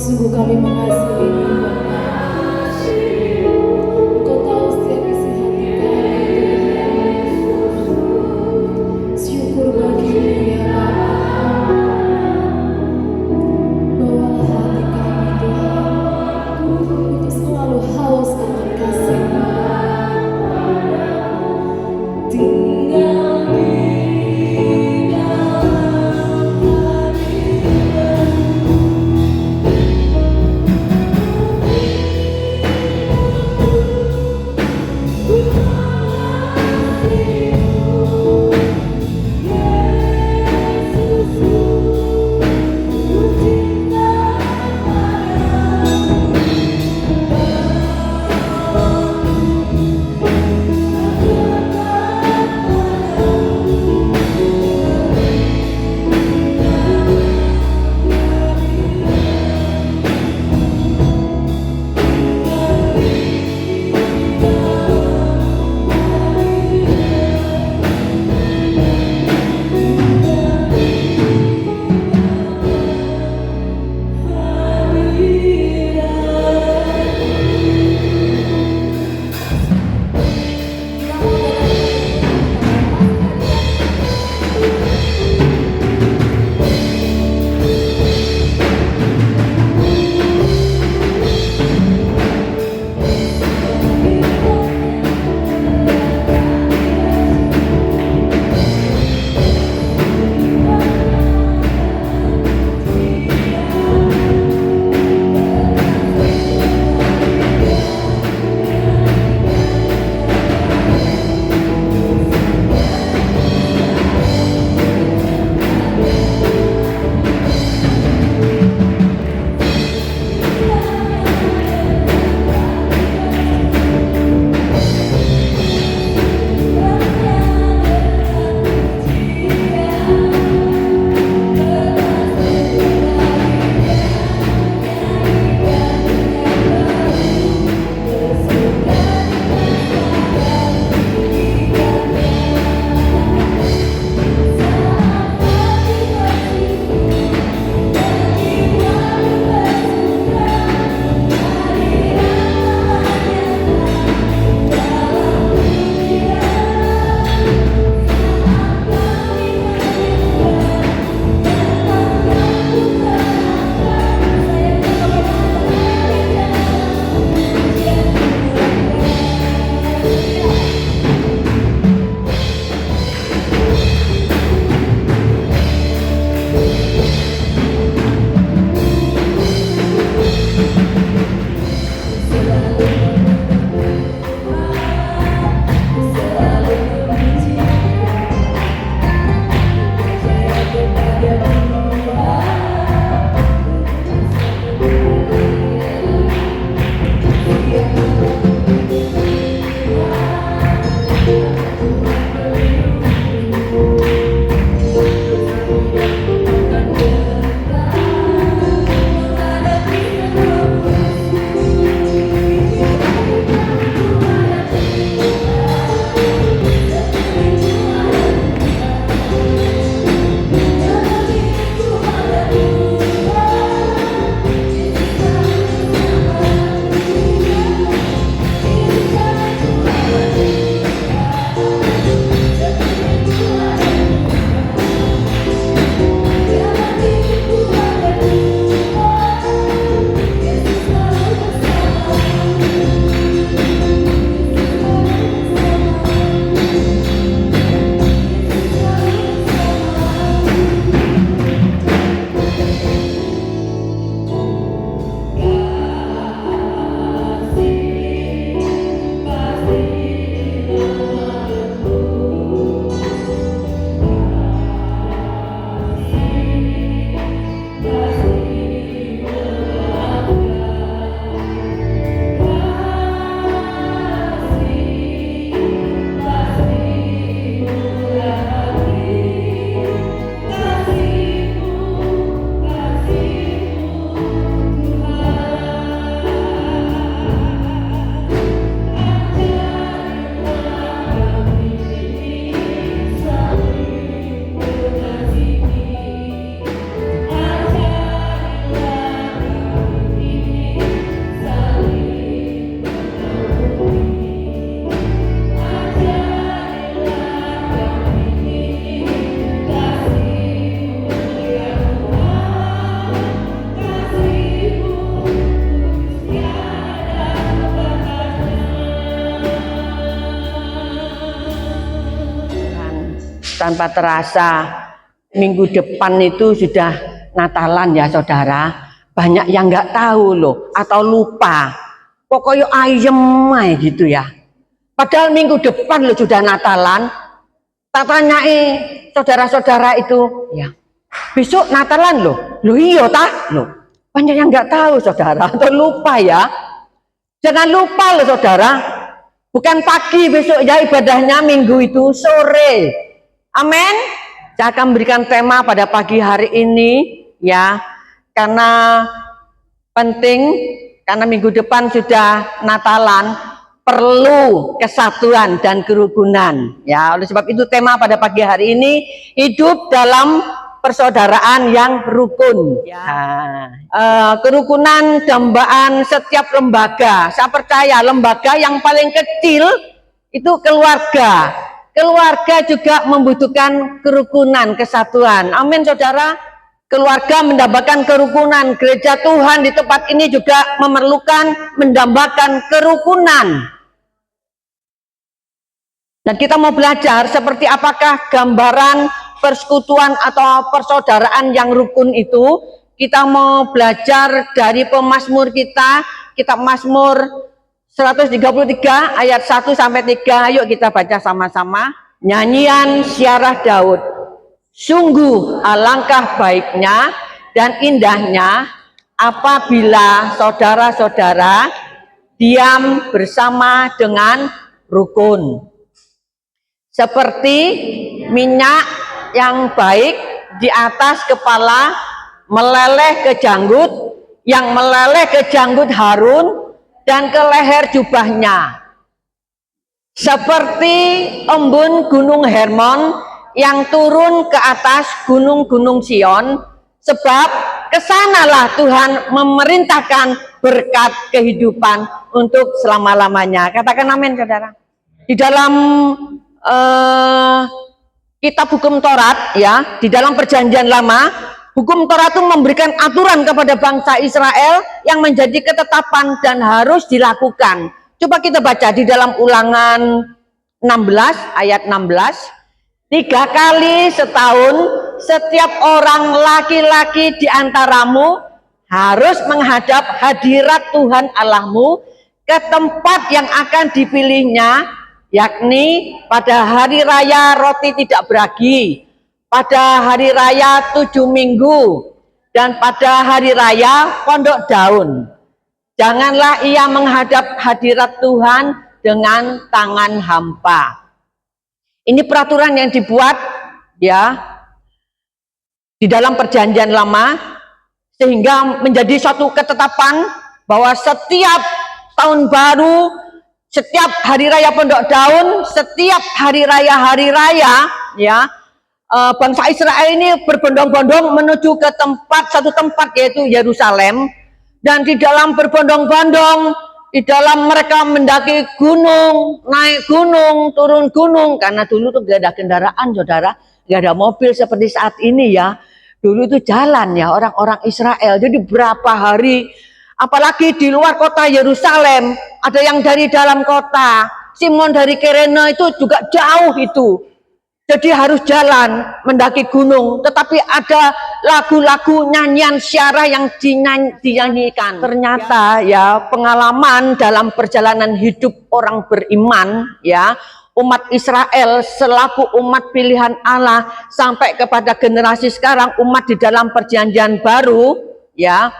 Sungguh kami mengasihimu Bapa. Engkau tahu setiap isi hati kami Tuhan. Syukur bagimu ya Bapa. Bawalah hati kami Tuhan untuk selalu haus akan kasih-Mu. Tinggal di dalam hati. tanpa terasa minggu depan itu sudah Natalan ya saudara. Banyak yang nggak tahu loh atau lupa. Pokoknya ayem aja gitu ya. Padahal minggu depan loh sudah Natalan. Tak tanyai saudara-saudara itu, ya besok Natalan loh. Loh iya tak loh. Banyak yang nggak tahu saudara atau lupa ya. Jangan lupa loh saudara. Bukan pagi besok ya ibadahnya, minggu itu sore. Amin. Saya akan memberikan tema pada pagi hari ini ya, karena penting, karena minggu depan sudah Natalan, perlu kesatuan dan kerukunan ya. Oleh sebab itu tema pada pagi hari ini, hidup dalam persaudaraan yang rukun ya. Kerukunan dambaan setiap lembaga. Saya percaya lembaga yang paling kecil itu keluarga. Keluarga juga membutuhkan kerukunan, kesatuan. Amin saudara. Keluarga mendambakan kerukunan. Gereja Tuhan di tempat ini juga memerlukan mendambakan kerukunan. Dan kita mau belajar seperti apakah gambaran persekutuan atau persaudaraan yang rukun itu. Kita mau belajar dari pemazmur kita, kitab Mazmur 133 ayat 1 sampai 3. Yuk kita baca sama-sama. Nyanyian Syarah Daud. Sungguh alangkah baiknya dan indahnya apabila saudara-saudara diam bersama dengan rukun. Seperti minyak yang baik di atas kepala meleleh ke janggut, yang meleleh ke janggut Harun dan ke leher jubahnya. Seperti embun gunung Hermon yang turun ke atas gunung-gunung Sion, sebab kesanalah Tuhan memerintahkan berkat kehidupan untuk selama-lamanya. Katakan amin saudara. Di dalam kitab hukum Taurat ya, di dalam perjanjian lama, hukum Taurat itu memberikan aturan kepada bangsa Israel yang menjadi ketetapan dan harus dilakukan. Coba kita baca di dalam Ulangan 16 ayat 16. 3 kali setahun setiap orang laki-laki di antaramu harus menghadap hadirat Tuhan Allahmu ke tempat yang akan dipilihnya, yakni pada hari raya roti tidak beragi, pada hari raya 7 minggu, dan pada hari raya pondok daun. Janganlah ia menghadap hadirat Tuhan dengan tangan hampa. Ini peraturan yang dibuat ya di dalam perjanjian lama, sehingga menjadi suatu ketetapan bahwa setiap tahun baru, setiap hari raya pondok daun, setiap hari raya ya, bangsa Israel ini berbondong-bondong menuju ke satu tempat yaitu Yerusalem. Dan di dalam berbondong-bondong, di dalam mereka mendaki gunung, naik gunung, turun gunung, karena dulu tuh gak ada kendaraan saudara, gak ada mobil seperti saat ini ya. Dulu itu jalan ya orang-orang Israel. Jadi berapa hari, apalagi di luar kota Yerusalem, ada yang dari dalam kota. Simon dari Kirene itu juga jauh itu. Jadi harus jalan mendaki gunung, tetapi ada lagu-lagu nyanyian syarah yang dinyanyikan. Ternyata ya pengalaman dalam perjalanan hidup orang beriman ya, umat Israel selaku umat pilihan Allah sampai kepada generasi sekarang, umat di dalam perjanjian baru ya,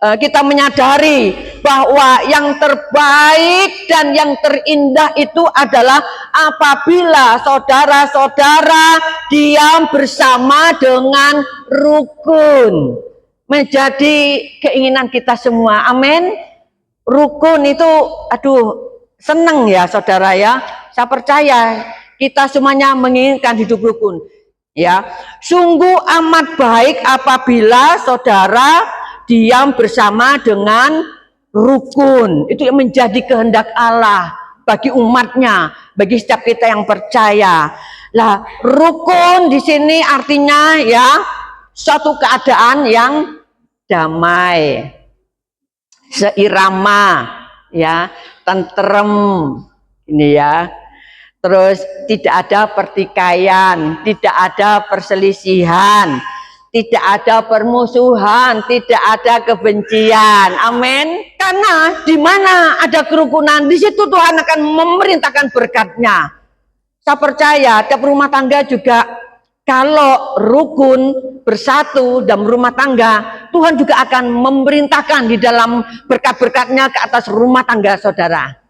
kita menyadari bahwa yang terbaik dan yang terindah itu adalah apabila saudara-saudara diam bersama dengan rukun. Menjadi keinginan kita semua, amin. Rukun itu aduh seneng ya saudara ya. Saya percaya kita semuanya menginginkan hidup rukun ya. Sungguh amat baik apabila saudara diam bersama dengan rukun. Itu yang menjadi kehendak Allah bagi umatnya, bagi setiap kita yang percaya. Lah, rukun di sini artinya ya suatu keadaan yang damai, seirama, ya, tentrem, ini ya. Terus tidak ada pertikaian, tidak ada perselisihan, tidak ada permusuhan, tidak ada kebencian. Amin. Karena di mana ada kerukunan, di situ Tuhan akan memerintahkan berkat-Nya. Saya percaya tiap rumah tangga juga kalau rukun bersatu dalam rumah tangga, Tuhan juga akan memerintahkan di dalam berkat-berkat-Nya ke atas rumah tangga saudara.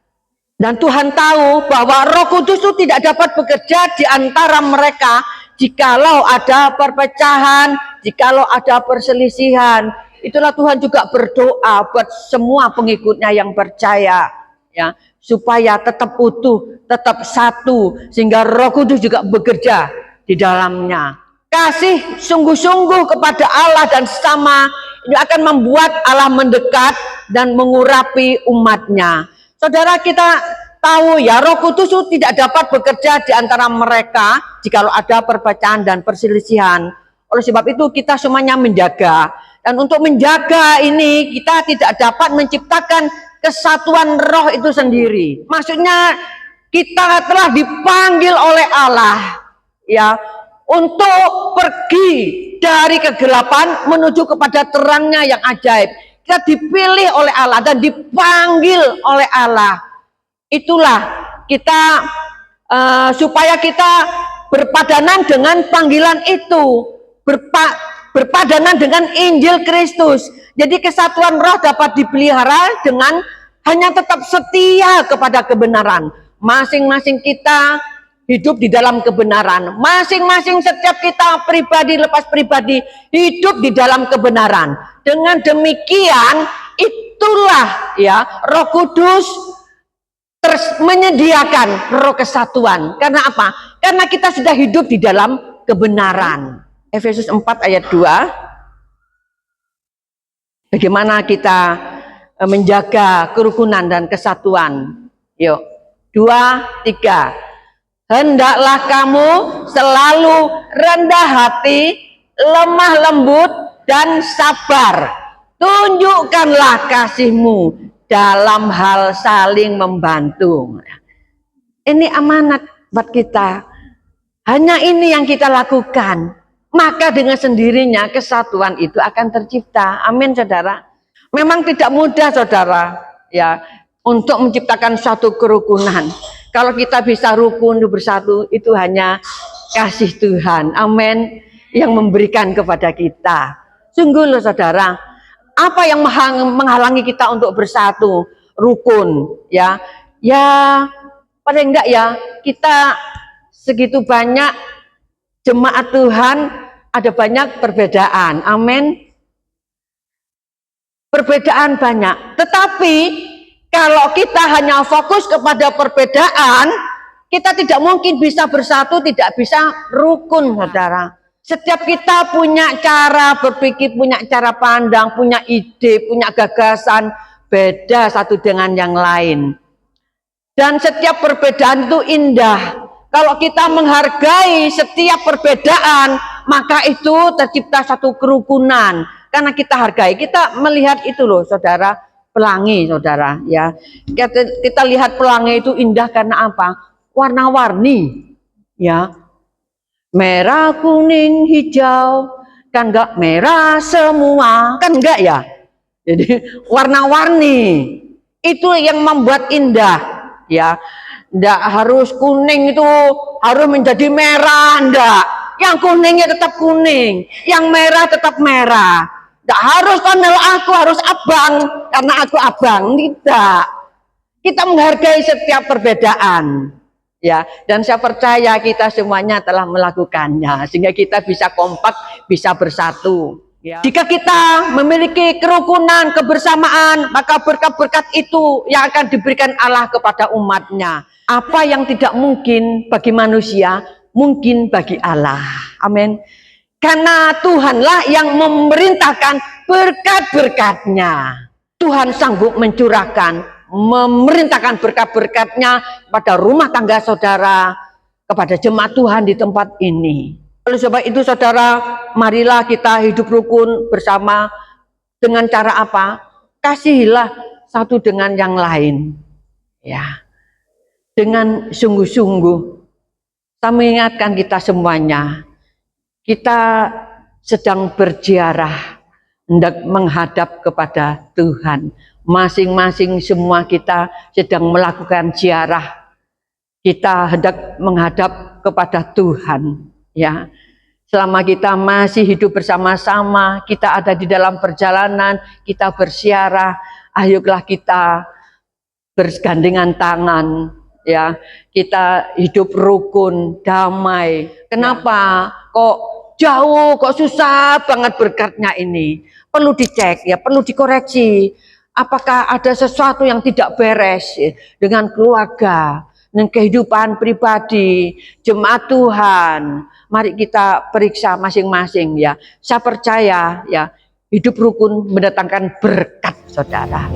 Dan Tuhan tahu bahwa Roh Kudus itu tidak dapat bekerja di antara mereka jikalau ada perpecahan, jikalau ada perselisihan. Itulah Tuhan juga berdoa buat semua pengikutnya yang percaya, ya, supaya tetap utuh, tetap satu, sehingga Roh Kudus juga bekerja di dalamnya. Kasih sungguh-sungguh kepada Allah dan sesama ini akan membuat Allah mendekat dan mengurapi umatnya. Saudara, kita tahu ya, Roh Kudus itu tidak dapat bekerja di antara mereka jikalau ada perpecahan dan perselisihan. Oleh sebab itu kita semuanya menjaga. Dan untuk menjaga ini kita tidak dapat menciptakan kesatuan roh itu sendiri. Maksudnya kita telah dipanggil oleh Allah, ya, untuk pergi dari kegelapan menuju kepada terangnya yang ajaib. Kita dipilih oleh Allah dan dipanggil oleh Allah. Itulah kita supaya kita berpadanan dengan panggilan itu, berpadanan dengan Injil Kristus. Jadi kesatuan roh dapat dipelihara dengan hanya tetap setia kepada kebenaran. Masing-masing kita hidup di dalam kebenaran. Masing-masing setiap kita pribadi lepas pribadi hidup di dalam kebenaran. Dengan demikian itulah ya Roh Kudus terus menyediakan roh kesatuan. Karena apa? Karena kita sudah hidup di dalam kebenaran. Efesus 4 ayat 2. Bagaimana kita menjaga kerukunan dan kesatuan? Yuk, 2, 3. Hendaklah kamu selalu rendah hati, lemah lembut, dan sabar. Tunjukkanlah kasihmu dalam hal saling membantu. Ini amanat buat kita. Hanya ini yang kita lakukan. Maka dengan sendirinya kesatuan itu akan tercipta. Amin, saudara. Memang tidak mudah, saudara, ya, untuk menciptakan suatu kerukunan. Kalau kita bisa rukun bersatu, itu hanya kasih Tuhan, amin, yang memberikan kepada kita. Sungguh loh saudara, apa yang menghalangi kita untuk bersatu, rukun, ya, paling enggak ya, kita segitu banyak jemaat Tuhan, ada banyak perbedaan, amin. Perbedaan banyak, tetapi kalau kita hanya fokus kepada perbedaan, kita tidak mungkin bisa bersatu, tidak bisa rukun, saudara. Setiap kita punya cara berpikir, punya cara pandang, punya ide, punya gagasan, beda satu dengan yang lain. Dan setiap perbedaan itu indah. Kalau kita menghargai setiap perbedaan, maka itu tercipta satu kerukunan. Karena kita hargai, kita melihat itu loh, saudara, pelangi, saudara, ya. Kita lihat pelangi itu indah karena apa? Warna-warni, ya. Merah, kuning, hijau, kan enggak merah semua, kan enggak ya? Jadi warna-warni itu yang membuat indah, ya. Enggak harus kuning itu harus menjadi merah, enggak. Yang kuningnya tetap kuning, yang merah tetap merah. Enggak harus panel aku harus abang karena aku abang, tidak. Kita menghargai setiap perbedaan, ya. Dan saya percaya kita semuanya telah melakukannya sehingga kita bisa kompak, bisa bersatu. Ya. Jika kita memiliki kerukunan, kebersamaan, maka berkat-berkat itu yang akan diberikan Allah kepada umatnya. Apa yang tidak mungkin bagi manusia, mungkin bagi Allah. Amin. Karena Tuhanlah yang memerintahkan berkat-berkatnya. Tuhan sanggup mencurahkan, memerintahkan berkat-berkatnya pada rumah tangga saudara, kepada jemaat Tuhan di tempat ini. Oleh sebab itu saudara, marilah kita hidup rukun bersama dengan cara apa? Kasihilah satu dengan yang lain. Ya. dengan sungguh-sungguh. Saya mengingatkan kita semuanya, kita sedang berziarah, hendak menghadap kepada Tuhan. Masing-masing semua kita sedang melakukan ziarah. Kita hendak menghadap kepada Tuhan, ya. Selama kita masih hidup bersama-sama, kita ada di dalam perjalanan, kita berziarah, ayolah kita bergandengan tangan, ya. Kita hidup rukun, damai. Kenapa? Kok jauh, kok susah banget berkatnya ini? Perlu dicek, ya, perlu dikoreksi. Apakah ada sesuatu yang tidak beres dengan keluarga, dengan kehidupan pribadi, jemaat Tuhan? Mari kita periksa masing-masing, ya. Saya percaya, ya, hidup rukun mendatangkan berkat, saudara.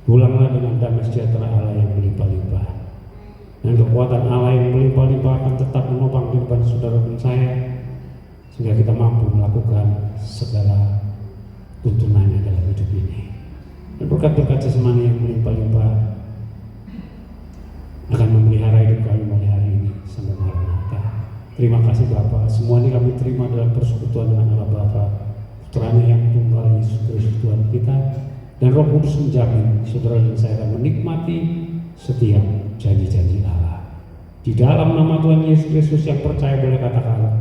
Pulanglah dengan damai sejahtera Allah yang berlimpah-limpah. Dan kekuatan Allah yang berlimpah-limpah akan tetap menopang kehidupan saudara dan saya, sehingga kita mampu melakukan segala tuntunannya dalam hidup ini. Dan berkat-berkat jasmani yang berlimpah-limpah akan memelihara hidup kami mulai hari ini sampai maranatha. Terima kasih Bapa. Semua ini kami terima dalam persekutuan dengan Allah Bapa, Putranya yang tunggal Yesus Kristus Tuhan kita, dan Roh Kudus menjamin saudara dan saya akan menikmati setiap janji-janji Allah. Di dalam nama Tuhan Yesus Kristus yang percaya boleh katakan